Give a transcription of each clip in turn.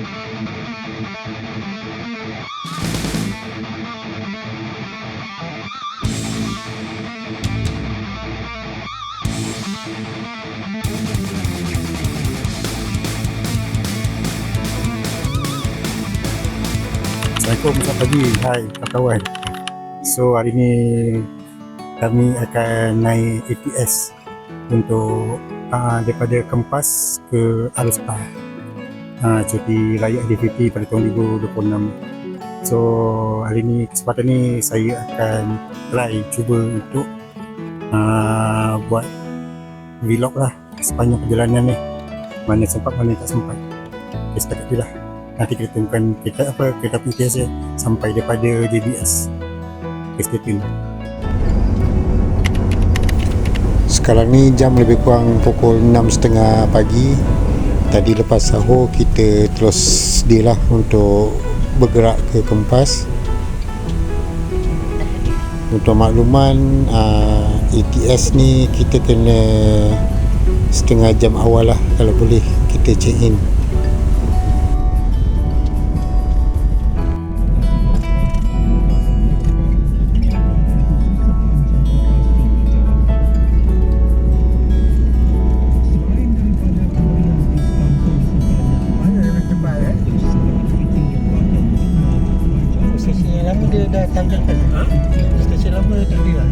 Assalamualaikum, selamat pagi. Hai kawan-kawan. So hari ni kami akan naik ATS untuk daripada Kempas ke Aluspa, cuti raya Aidilfitri pada tahun 2026. So hari ni, kesempatan ni saya akan cuba untuk buat vlog lah sepanjang perjalanan ni, mana sempat mana tak sempat. Setakat tu lah. Nanti kita tunggukan kereta api ATS sampai daripada JBS. Stay tune. Sekarang ni jam lebih kurang pukul 6.30 pagi. Tadi lepas sahur kita terus sedia lah untuk bergerak ke Kempas. Untuk makluman, ATS ni kita kena setengah jam awal lah kalau boleh kita check in. Dia dah tampilkan. Stesen lama dah tampil lah.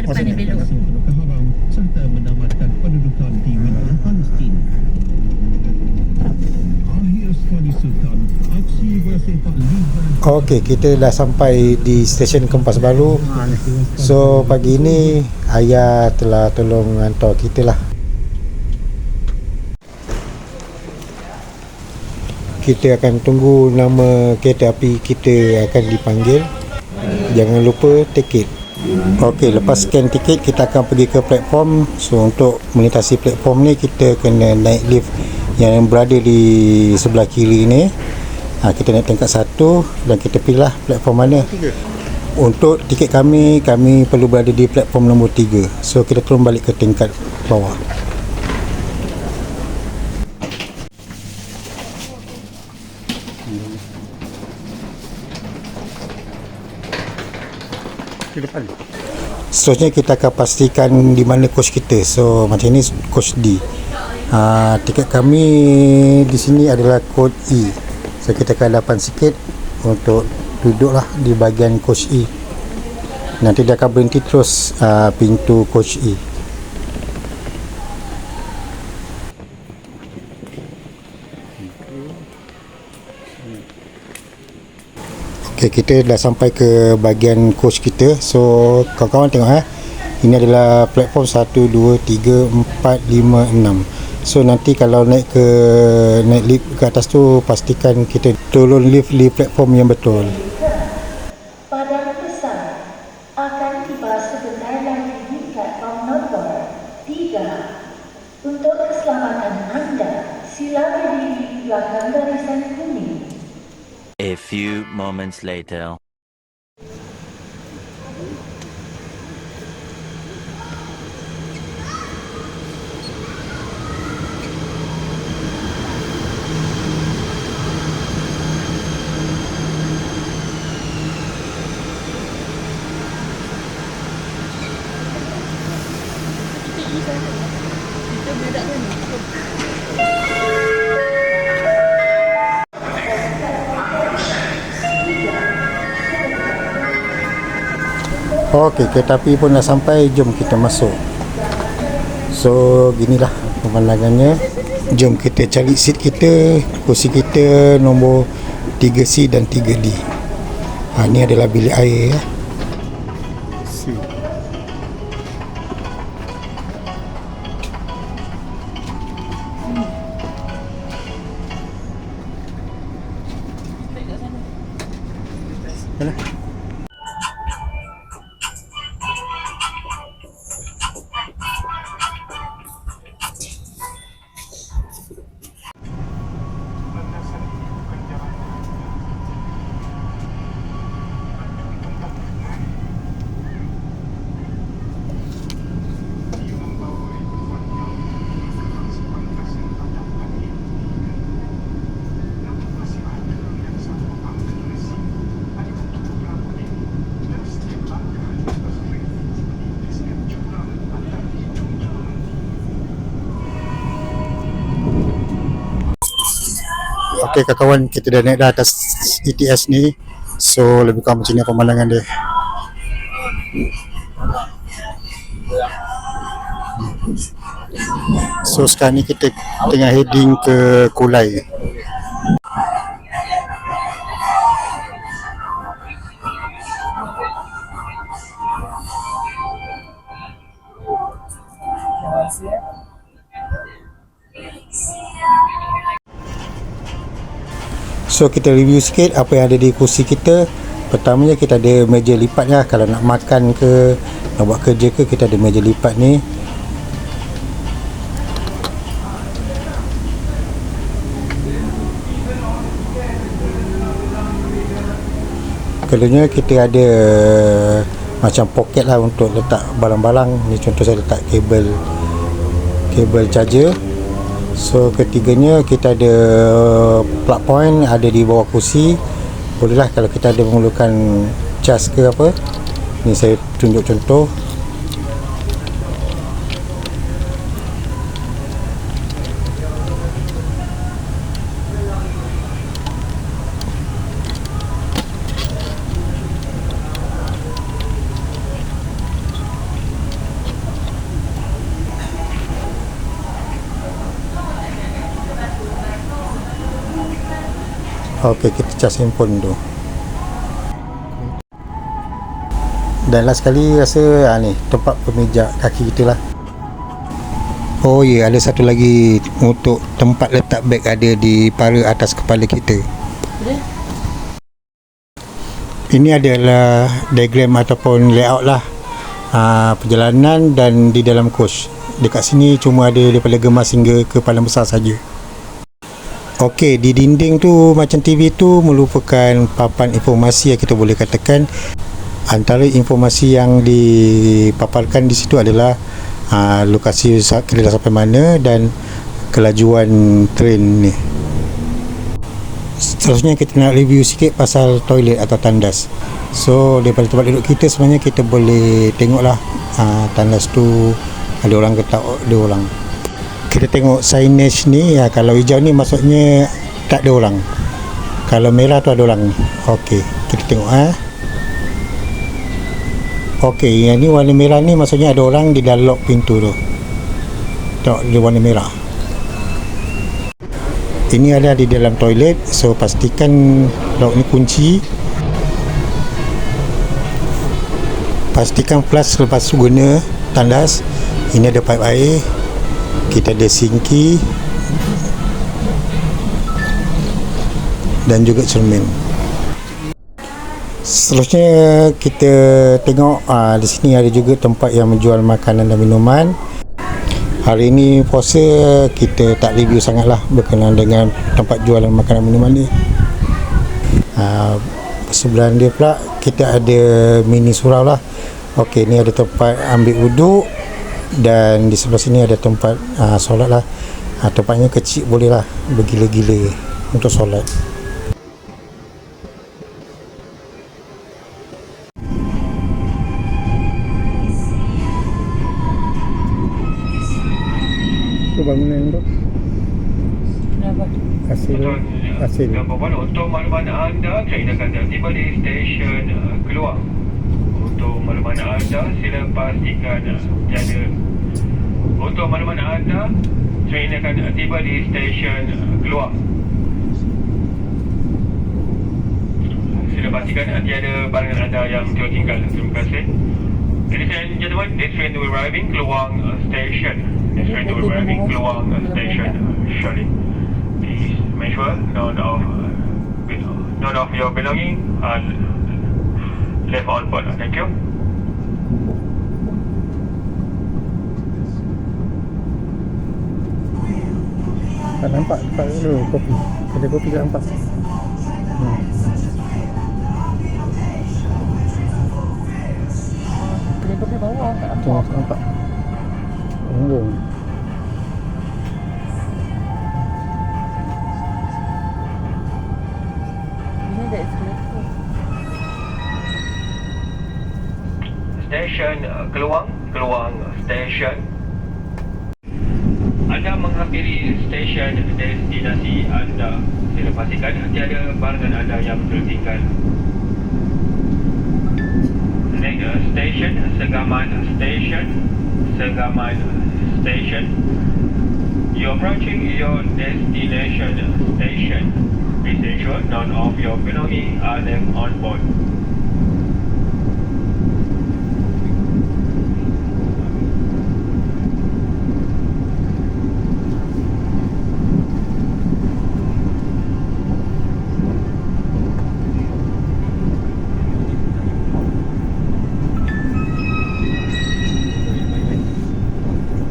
Depan ni belok. Serta menamatkan pendudukan di wilayah Palestin. Akhir sekali Sultan, aksi bersepak libat. Okey, kita dah sampai di stesen Kempas Baru. So pagi ni ayah telah tolong hantar kita lah. Kita akan tunggu nama kereta api kita akan dipanggil. Jangan lupa tiket. Okey, lepas scan tiket kita akan pergi ke platform. So untuk melintasi platform ni kita kena naik lift yang berada di sebelah kiri ni. Kita naik tingkat 1 dan kita pilih platform mana. Untuk tiket kami perlu berada di platform nombor 3. So kita turun balik ke tingkat bawah. Seterusnya kita akan pastikan di mana coach kita. So macam ni coach D. Tiket kami di sini adalah coach E. So kita akan hadapan sikit untuk duduklah di bahagian coach E. Nanti dia akan berhenti terus pintu coach E. Okay, kita dah sampai ke bahagian coach kita. So kawan-kawan tengok ini adalah platform 1, 2, 3, 4, 5, 6. So nanti kalau naik lift ke atas tu, pastikan kita turun lift di platform yang betul. Pada pesan akan tiba sebentar lagi di platform nombor 3. Untuk keselamatan anda, sila berdiri di belakang garisan kuning. A few moments later. Okey, kereta api pun dah sampai. Jom kita masuk. So ginilah pemandangannya. Jom kita cari seat kita. Kursi kita nombor 3C dan 3D. Ni adalah bilik air ya. C. Mana? Okey kawan, kita dah naik dah atas ETS ni. So lebih kurang macam ni pemandangan dia. So sekarang ni kita tengah heading ke Kulai. So kita review sikit apa yang ada di kursi kita. Pertamanya kita ada meja lipat lah. Kalau nak makan ke, nak buat kerja ke, kita ada meja lipat ni. Keduanya kita ada macam poket lah untuk letak barang-barang. Ni contoh saya letak kabel charger. So ketiganya kita ada plug point ada di bawah kursi. Bolehlah kalau kita ada memerlukan cas ke apa. Ni saya tunjuk contoh. Okey, kita cas handphone tu. Dan last sekali rasa ni tempat pemijak kaki kita lah. Oh ya, ada satu lagi untuk tempat letak beg ada di para atas kepala kita. Ini adalah diagram ataupun layout lah perjalanan dan di dalam coach. Dekat sini cuma ada daripada Gemas hingga ke Palang Besar saja. Okey, di dinding tu macam TV tu merupakan papan informasi yang kita boleh katakan. Antara informasi yang dipaparkan di situ adalah lokasi kereta sampai mana dan kelajuan tren ni. Seterusnya kita nak review sikit pasal toilet atau tandas. So daripada tempat duduk kita sebenarnya kita boleh tengoklah tandas tu ada orang ke tak ada orang. Kita tengok signage ni, kalau hijau ni maksudnya tak ada orang. Kalau merah tu ada orang. Okey, kita tengok Okey, yang ni warna merah ni maksudnya ada orang di dalam lock pintu tu. Tengok dia warna merah. Ini ada di dalam toilet, so pastikan lock ni kunci. Pastikan flush selepas guna tandas. Ini ada pipe air. Kita ada sinki dan juga cermin. Seterusnya kita tengok di sini ada juga tempat yang menjual makanan dan minuman. Hari ini puasa, kita tak review sangatlah berkenaan dengan tempat jualan makanan minuman ni. Sebelah dia pula kita ada mini surau lah. Okey, ni ada tempat ambil wuduk dan di sebelah sini ada tempat solat lah. Tempatnya kecil, boleh lah bergila-gila untuk solat. Itu bangunan tu Kenapa? hasil Nombor 1, untuk makluman anda, train akan tiba di stesen Keluang. Untuk makluman anda, sila pastikan tiada. Untuk makluman anda, train akan tiba di stesen Keluang. Sila pastikan tiada barangan anda yang tertinggal. Terima kasih. Ladies and gentlemen, this train will be arriving Keluang Station. This train will be arriving Keluang Station shortly. Please make sure none of your belongings are left on board. Thank you. tak nampak dulu kopi. Ada kopi tak nampak. Kedai kopi bawah tak Tu nampak bumbung. Ini ada eskalator. Stesen Keluang Station. Anda menghampiri stesen destinasi anda. Sila pastikan tiada barangan anda yang tertinggal. Next station Segaman Station. You're approaching your destination station. Please ensure none of your belongings are left on board.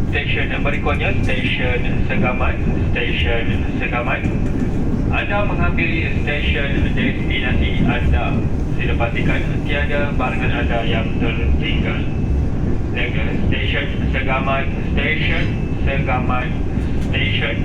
Stesen berikutnya stesen Segaman. Anda menghampiri stesen destinasi anda. Sila pastikan tiada barangan anda yang tertinggal. Next stesen Segaman Station. Stesen Segaman Station.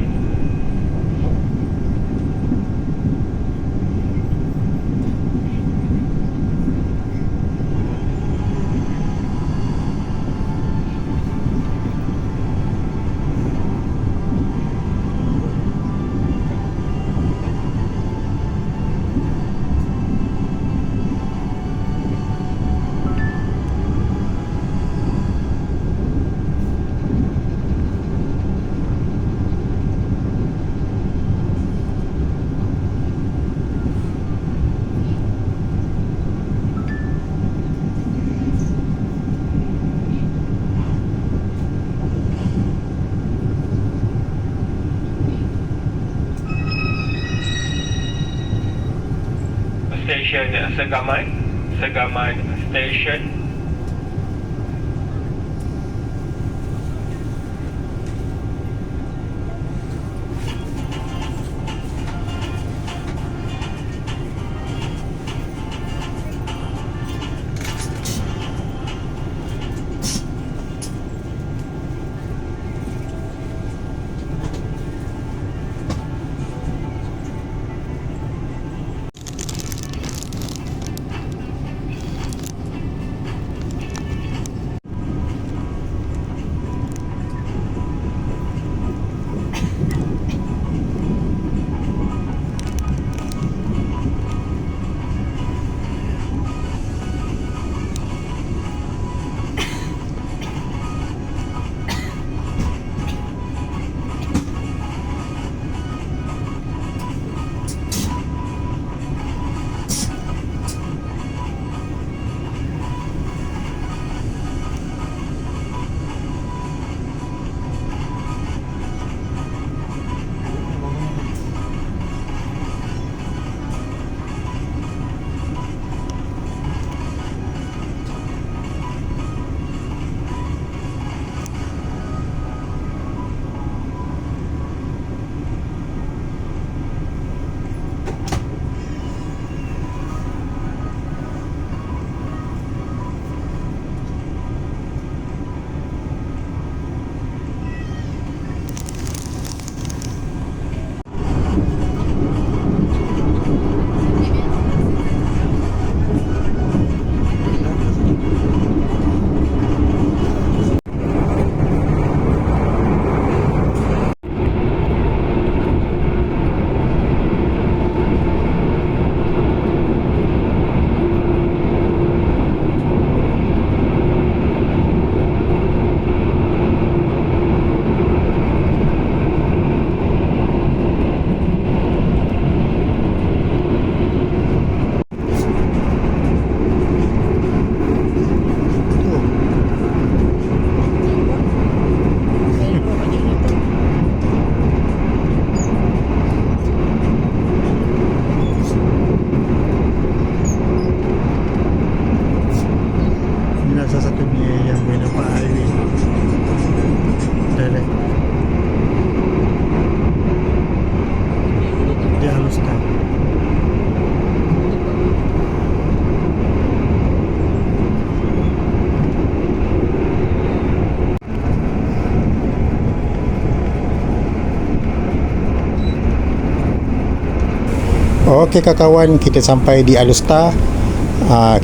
Okey kawan, kita sampai di Alustar.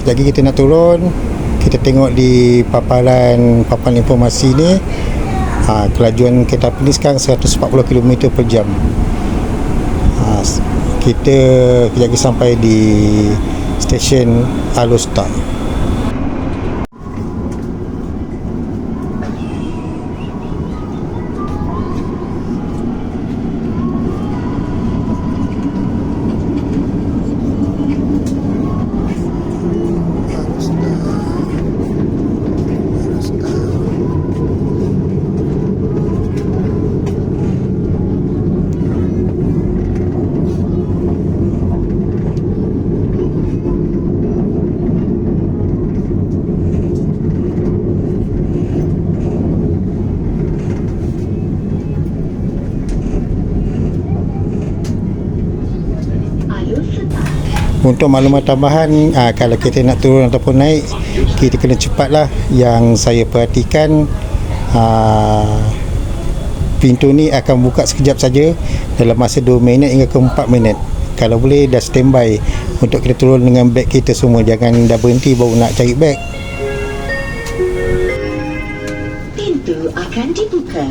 Kejap lagi kita nak turun. Kita tengok di paparan informasi ni, kelajuan kereta api ni sekarang 140 km per jam. Kita kejap lagi sampai di stesen Alustar. Untuk maklumat tambahan, kalau kita nak turun ataupun naik, kita kena cepatlah. Yang saya perhatikan, pintu ni akan buka sekejap saja, dalam masa 2 minit hingga ke 4 minit. Kalau boleh dah standby untuk kita turun dengan beg kita semua. Jangan dah berhenti baru nak cari beg. Pintu akan dibuka.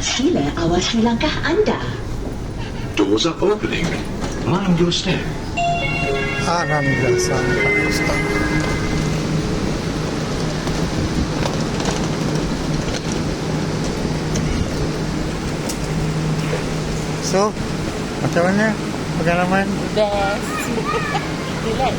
Sila awasi langkah anda. Doors are opening. Mind your step. Alhamdulillah, sampai Ustaz. So, macam mana pengalaman? Best. Relax.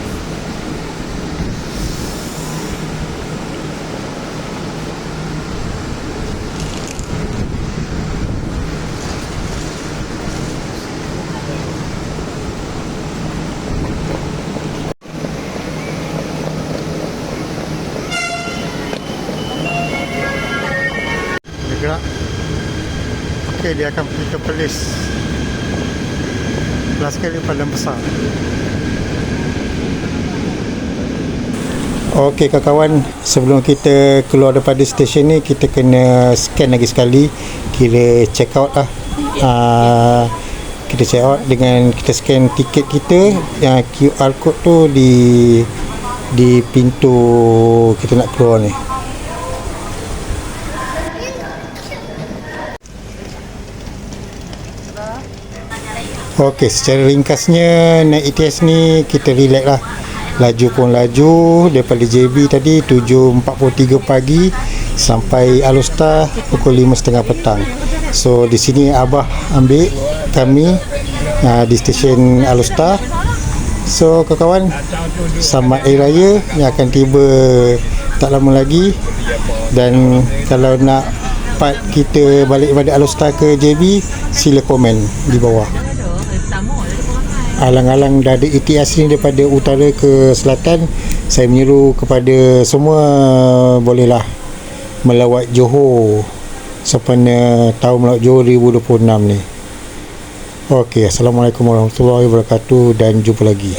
Gerak. Okey, dia akan pergi ke polis. Last kali paling besar. Okey kawan, sebelum kita keluar daripada stesen ni, kita kena scan lagi sekali. Kira check out lah. Kita check out dengan kita scan tiket kita. Yang QR code tu di pintu kita nak keluar ni. Okey, secara ringkasnya naik ETS ni kita relax lah. Laju pun laju daripada JB tadi 7.43 pagi sampai Alustar pukul 5.30 petang. So di sini Abah ambil kami di stesen Alustar. So kawan-kawan, selamat Hari Raya yang akan tiba tak lama lagi. Dan kalau nak part kita balik pada Alustar ke JB, sila komen di bawah. Alang-alang dah ada ETS ni daripada utara ke selatan, saya menyeru kepada semua bolehlah melawat Johor sempena tahun melawat Johor 2026 ni. Okey, Assalamualaikum warahmatullahi wabarakatuh dan jumpa lagi.